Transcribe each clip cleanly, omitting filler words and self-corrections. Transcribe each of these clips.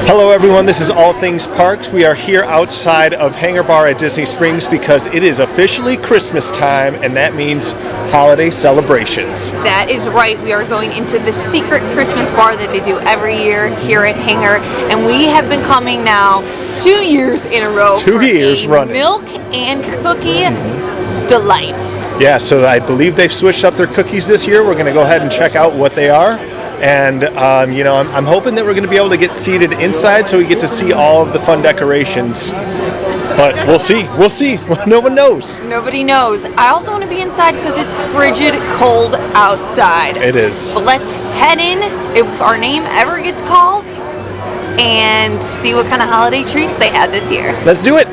Hello everyone, this is All Things Parks. We are here outside of Hangar Bar at Disney Springs because it is officially Christmas time, and that means holiday celebrations. That is right. We are going into the secret Christmas bar that they do every year here at Hangar, and we have been coming now 2 years in a row. 2 years running. Milk and cookie delight. Yeah, so I believe they've switched up their cookies this year. We're going to go ahead and check out what they are. And, I'm hoping that we're going to be able to get seated inside so we get to see all of the fun decorations. But we'll see. No one knows. Nobody knows. I also want to be inside because it's frigid cold outside. It is. But let's head in if our name ever gets called and see what kind of holiday treats they had this year. Let's do it.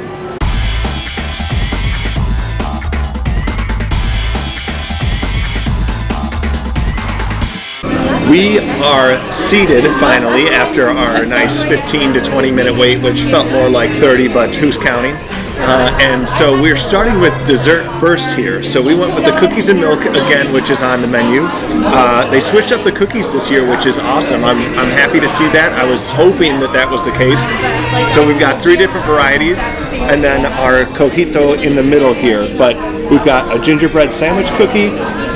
We are seated finally after our nice 15 to 20 minute wait, which felt more like 30, but who's counting? And so we're starting with dessert first here. So we went with the cookies and milk again, which is on the menu. They switched up the cookies this year, which is awesome. I'm happy to see that. I was hoping that was the case. So we've got 3 different varieties, and then our cojito in the middle here. But we've got a gingerbread sandwich cookie,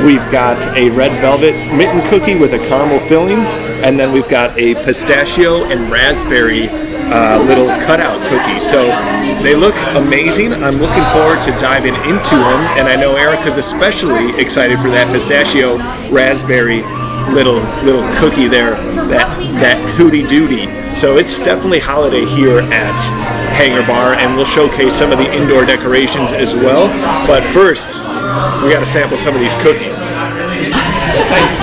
we've got a red velvet mitten cookie with a caramel filling, and then we've got a pistachio and raspberry little cutout cookie. So they look amazing. I'm looking forward to diving into them, and I know Erica's especially excited for that pistachio raspberry little cookie there, that hooty doody. So it's definitely holiday here at Hangar Bar, and we'll showcase some of the indoor decorations as well. But first, we got to sample some of these cookies.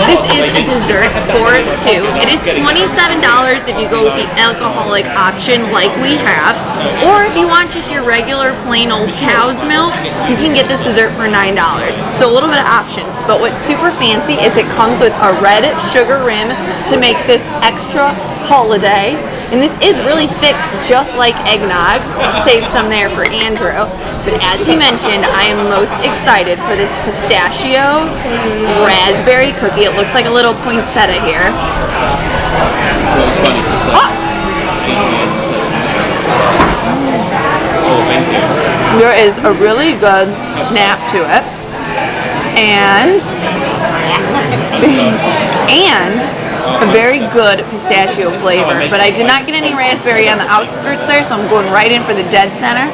This is a dessert for 2. It is $27 if you go with the alcoholic option like we have, or if you want just your regular plain old cow's milk, you can get this dessert for $9. So a little bit of options, but what's super fancy is it comes with a red sugar rim to make this extra holiday, and this is really thick, just like eggnog. Save some there for Andrew. But as he mentioned, I am most excited for this pistachio raspberry cookie. It looks like a little poinsettia here. There is a really good snap to it, and a very good pistachio flavor. But I did not get any raspberry on the outskirts there, so I'm going right in for the dead center.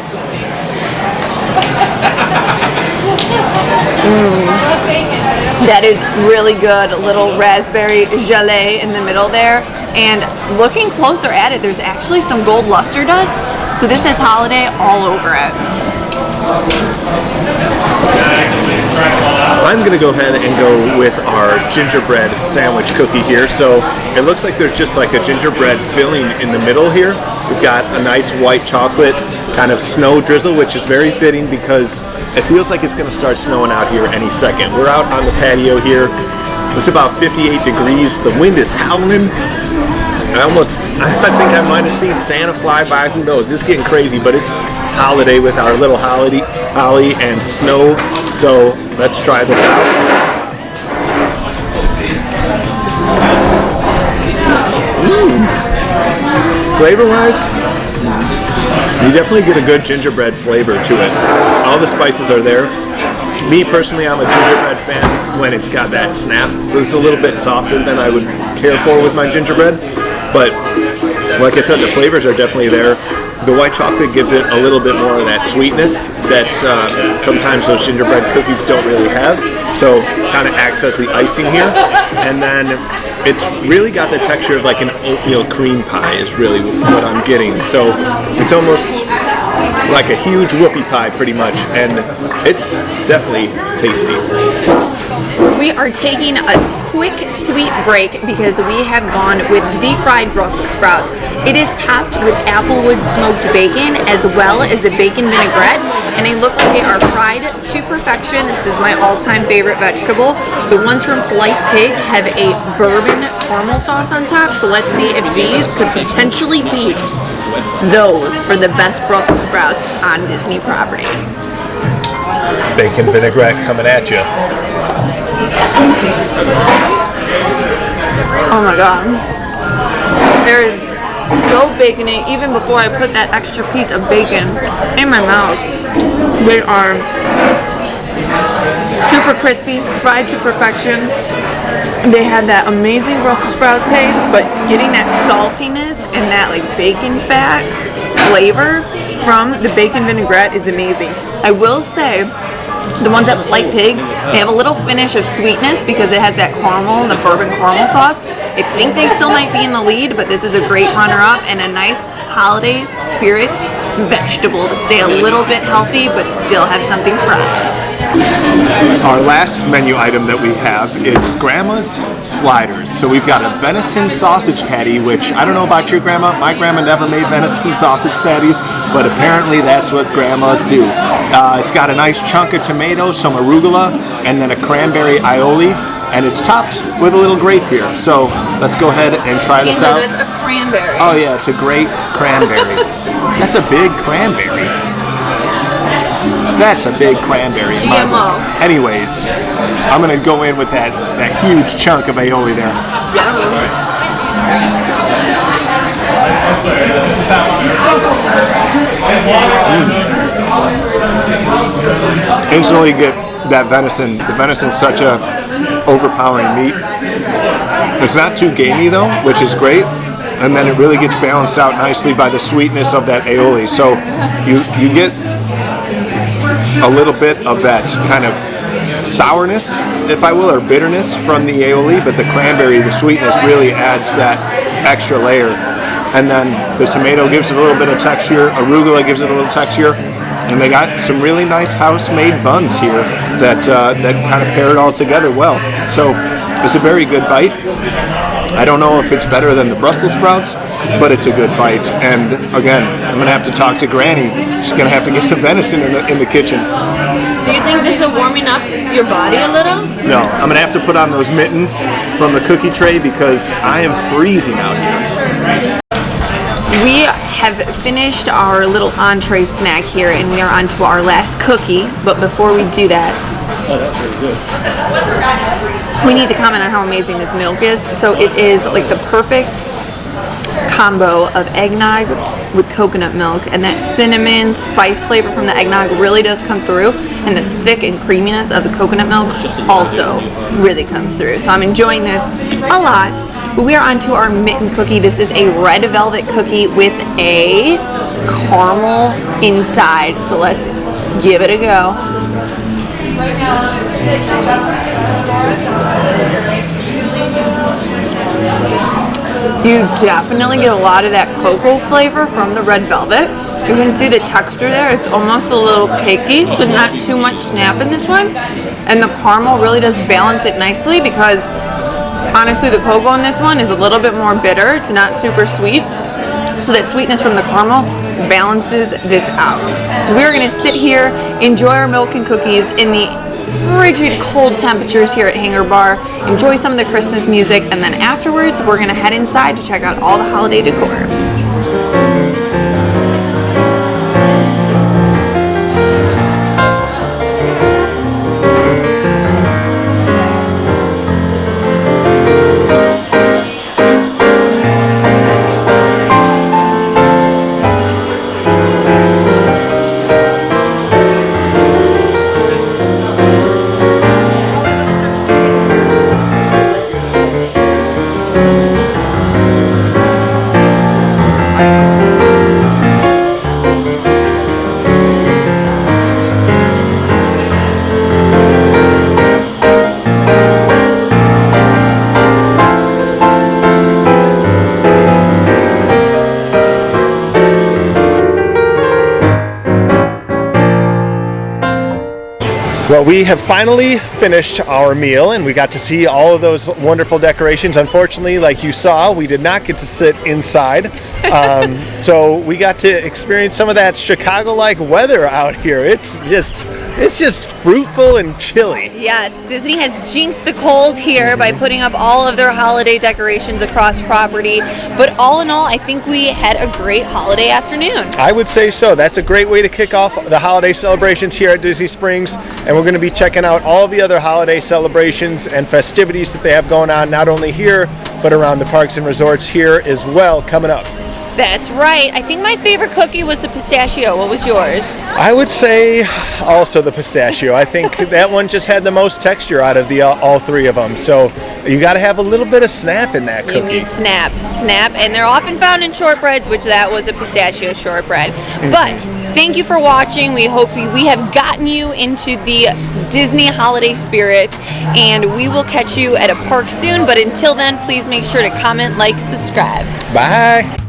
That is really good. A little raspberry gelée in the middle there. And looking closer at it, there's actually some gold luster dust. So this has holiday all over it. I'm going to go ahead and go with our gingerbread sandwich cookie here. So it looks like there's just like a gingerbread filling in the middle here. We've got a nice white chocolate kind of snow drizzle, which is very fitting because it feels like it's going to start snowing out here any second. We're out on the patio here. It's about 58 degrees. The wind is howling. I think I might have seen Santa fly by. Who knows? It's getting crazy, but it's holiday with our little holly and snow. So let's try this out. Flavor-wise, you definitely get a good gingerbread flavor to it. All the spices are there. Me personally, I'm a gingerbread fan when it's got that snap, so it's a little bit softer than I would care for with my gingerbread. But like I said, the flavors are definitely there. The white chocolate gives it a little bit more of that sweetness that sometimes those gingerbread cookies don't really have. So kind of acts as the icing here. And then it's really got the texture of like an oatmeal cream pie is really what I'm getting. So it's almost like a huge whoopie pie pretty much, and it's definitely tasty. We are taking a quick sweet break because we have gone with the fried Brussels sprouts. It is topped with applewood smoked bacon as well as a bacon vinaigrette, and they look like they are fried to perfection. This is my all-time favorite vegetable. The ones from Polite Pig have a bourbon caramel sauce on top, so let's see if these could potentially beat those for the best Brussels sprouts on Disney property. Bacon vinaigrette coming at you. Oh my god. so bacony even before I put that extra piece of bacon in my mouth. They are super crispy, fried to perfection. They have that amazing Brussels sprout taste, but getting that saltiness and that like bacon fat flavor from the bacon vinaigrette is amazing. I will say, the ones that like pig, they have a little finish of sweetness because it has that caramel and the bourbon caramel sauce. I think they still might be in the lead, but this is a great runner-up and a nice holiday spirit vegetable to stay a little bit healthy but still have something fried. Our last menu item that we have is Grandma's Sliders. So we've got a venison sausage patty, which I don't know about your grandma. My grandma never made venison sausage patties, but apparently that's what grandmas do. It's got a nice chunk of tomato, some arugula, and then a cranberry aioli, and it's topped with a little grape here. So let's go ahead and try this out. That's a cranberry. Oh yeah, it's a great cranberry. That's a big cranberry. That's a big cranberry. GMO. Anyways, I'm gonna go in with that huge chunk of aioli there. Instantly get that venison. The venison's such a overpowering meat. It's not too gamey though, which is great. And then it really gets balanced out nicely by the sweetness of that aioli. So you get a little bit of that kind of sourness, if I will, or bitterness from the aioli, but the cranberry, the sweetness really adds that extra layer. And then the tomato gives it a little bit of texture, arugula gives it a little texture, and they got some really nice house-made buns here that kind of pair it all together well. So it's a very good bite. I don't know if it's better than the Brussels sprouts, but it's a good bite. And again, I'm gonna have to talk to Granny. She's gonna have to get some venison in the kitchen. Do you think this is warming up your body a little? No, I'm gonna have to put on those mittens from the cookie tray because I am freezing out here. We have finished our little entree snack here and we are on to our last cookie. But before we do that, we need to comment on how amazing this milk is. So it is like the perfect combo of eggnog with coconut milk, and that cinnamon spice flavor from the eggnog really does come through, and the thick and creaminess of the coconut milk also really comes through. So I'm enjoying this a lot. But we are on to our mitten cookie. This is a red velvet cookie with a caramel inside. So let's give it a go. You definitely get a lot of that cocoa flavor from the red velvet. You can see the texture there. It's almost a little cakey, so not too much snap in this one. And the caramel really does balance it nicely because honestly the cocoa in this one is a little bit more bitter. It's not super sweet. So that sweetness from the caramel balances this out. So we're gonna sit here, enjoy our milk and cookies in the frigid cold temperatures here at Hangar Bar, enjoy some of the Christmas music, and then afterwards we're gonna head inside to check out all the holiday decor. Well, we have finally finished our meal and we got to see all of those wonderful decorations. Unfortunately, like you saw, we did not get to sit inside. So we got to experience some of that Chicago-like weather out here. It's just fruitful and chilly. Yes, Disney has jinxed the cold here by putting up all of their holiday decorations across property. But all in all, I think we had a great holiday afternoon. I would say so. That's a great way to kick off the holiday celebrations here at Disney Springs. And we're going to be checking out all of the other holiday celebrations and festivities that they have going on, not only here, but around the parks and resorts here as well coming up. That's right. I think my favorite cookie was the pistachio. What was yours? I would say also the pistachio. I think that one just had the most texture out of the all three of them. So you got to have a little bit of snap in that cookie. You need snap, and they're often found in shortbreads, which that was a pistachio shortbread. But thank you for watching. We hope we have gotten you into the Disney holiday spirit, and we will catch you at a park soon. But until then, please make sure to comment, like, subscribe. Bye.